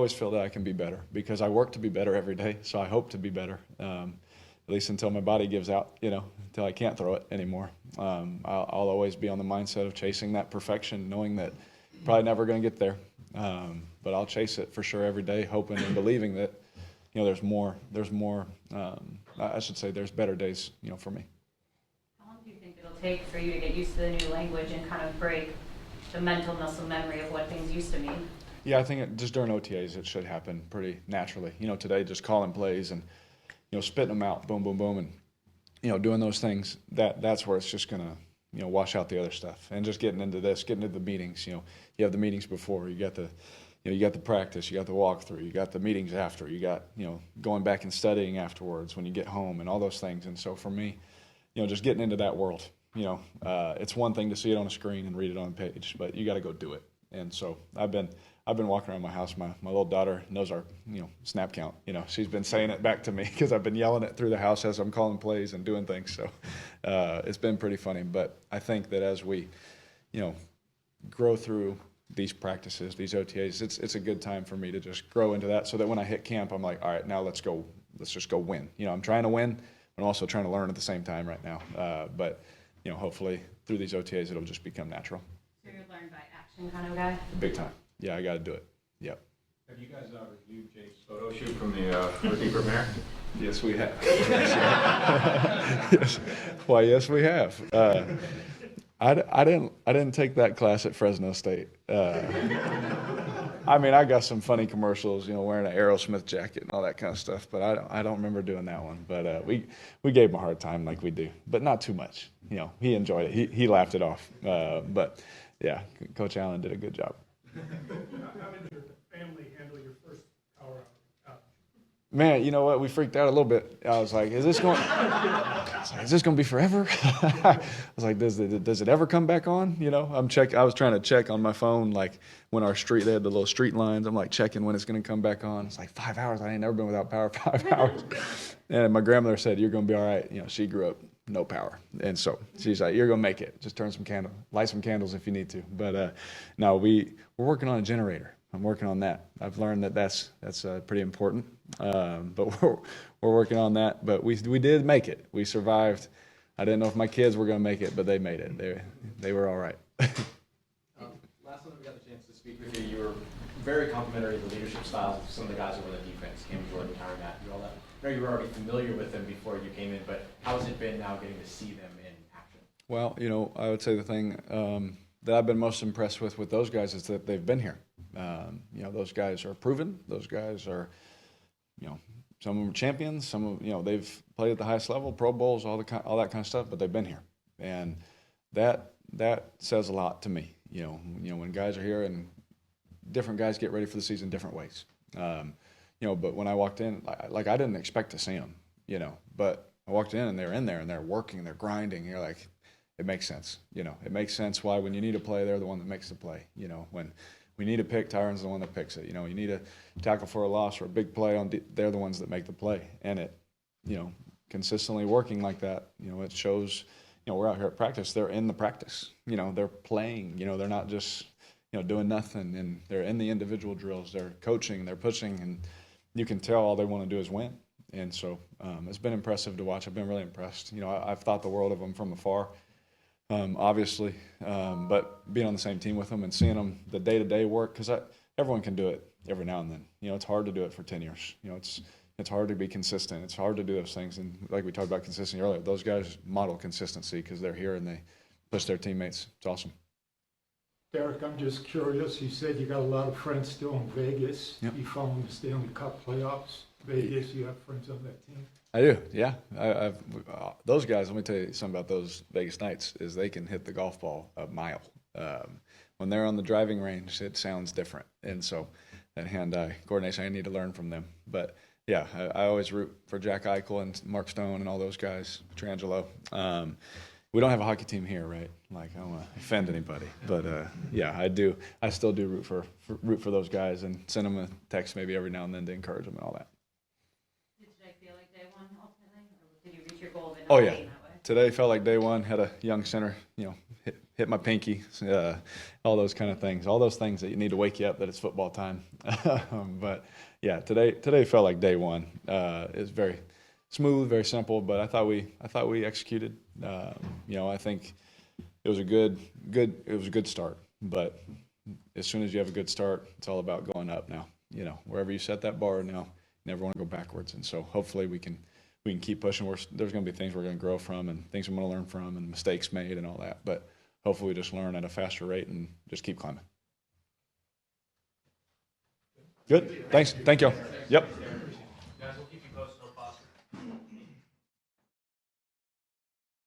always feel that I can be better because I work to be better every day. So I hope to be better, at least until my body gives out, until I can't throw it anymore. I'll always be on the mindset of chasing that perfection, knowing that I'm probably never going to get there. But I'll chase it for sure every day, hoping and believing that, there's more, I should say there's better days, for me. How long do you think it'll take for you to get used to the new language and kind of break the mental muscle memory of what things used to mean? Yeah, I think just during OTAs it should happen pretty naturally. Today just calling plays and, spitting them out, boom, boom, boom, and, doing those things, that's where it's just going to, wash out the other stuff. And just getting into the meetings, you have the meetings before, you got the practice, you got the walkthrough, you got the meetings after, you got, going back and studying afterwards when you get home and all those things. And so for me, just getting into that world, it's one thing to see it on a screen and read it on a page, but you got to go do it. And so I've been walking around my house. My little daughter knows our, snap count. She's been saying it back to me because I've been yelling it through the house as I'm calling plays and doing things. So it's been pretty funny. But I think that as we, grow through these practices, these OTAs, it's a good time for me to just grow into that so that when I hit camp, I'm like, all right, now let's just go win. I'm trying to win, but I'm also trying to learn at the same time right now. But hopefully through these OTAs, it'll just become natural. So you're a learn by action kind of guy? Big time. Yeah, I got to do it. Yep. Have you guys reviewed Jake's photo shoot from the rookie premiere? Yes, we have. Yes. Why, yes, we have. I didn't take that class at Fresno State. I mean, I got some funny commercials, wearing an Aerosmith jacket and all that kind of stuff, but I don't remember doing that one. But we gave him a hard time like we do, but not too much. He enjoyed it. He laughed it off. But yeah, Coach Allen did a good job. How did your family handle your first power outage? Man, you know what? We freaked out a little bit. I was like, is this going to be forever? I was like, does it ever come back on? I was trying to check on my phone, like when they had the little street lines. I'm like checking when it's going to come back on. It's like 5 hours. I ain't never been without power 5 hours. And my grandmother said, you're going to be all right. She grew up no power. And so she's like, you're going to make it. Just light some candles if you need to. But no, we're working on a generator. I'm working on that. I've learned that's pretty important. But we're working on that. But we did make it. We survived. I didn't know if my kids were going to make it, but they made it. They were all right. Last time we got the chance to speak with you, you were very complimentary of the leadership styles of some of the guys over the defense, Cam Jordan, Tyron Matthew, all that. I know you were already familiar with them before you came in, but how has it been now getting to see them in action? Well, I would say the thing that I've been most impressed with those guys is that they've been here. Those guys are proven. Those guys are, some of them are champions. Some of they've played at the highest level, Pro Bowls, all that kind of stuff. But they've been here, and that says a lot to me. When guys are here and different guys get ready for the season different ways. But when I walked in, like I didn't expect to see them, but I walked in and they're in there and they're working, they're grinding. You're like, it makes sense. It makes sense why when you need a play, they're the one that makes the play. When we need a pick, Tyron's the one that picks it. You need a tackle for a loss or a big play they're the ones that make the play. And it, consistently working like that, it shows, we're out here at practice. They're in the practice. They're playing. They're not just, doing nothing. And they're in the individual drills. They're coaching. They're pushing. And you can tell all they want to do is win. And so it's been impressive to watch. I've been really impressed. I've thought the world of them from afar, obviously, but being on the same team with them and seeing them the day-to-day work, because everyone can do it every now and then. It's hard to do it for 10 years. It's hard to be consistent. It's hard to do those things. And like we talked about consistency earlier, those guys model consistency because they're here and they push their teammates. It's awesome. Derek, I'm just curious. You said you got a lot of friends still in Vegas. Yep. You following the Stanley Cup playoffs. Vegas, you have friends on that team? I do, yeah. I've those guys, let me tell you something about those Vegas Knights, is they can hit the golf ball a mile. When they're on the driving range, it sounds different. And so that hand-eye coordination, I need to learn from them. But, yeah, I always root for Jack Eichel and Mark Stone and all those guys, Petrangelo. We don't have a hockey team here, right? Like, I don't want to offend anybody. But, yeah, I do. I still do root for those guys and send them a text maybe every now and then to encourage them and all that. Did today feel like day one ultimately? Or did you reach your goal of it Oh, not yeah. being that way? Today felt like day one. Had a young center, hit my pinky, all those kind of things, all those things that you need to wake you up that it's football time. But yeah, today felt like day one. It's very smooth, very simple, but I thought we executed. I think it was a good start. But as soon as you have a good start, it's all about going up now. Wherever you set that bar now, you never want to go backwards. And so hopefully we can keep pushing. There's going to be things we're going to grow from and things I'm going to learn from and mistakes made and all that. But hopefully we just learn at a faster rate and just keep climbing. Good. Thanks. Thank you. Yep.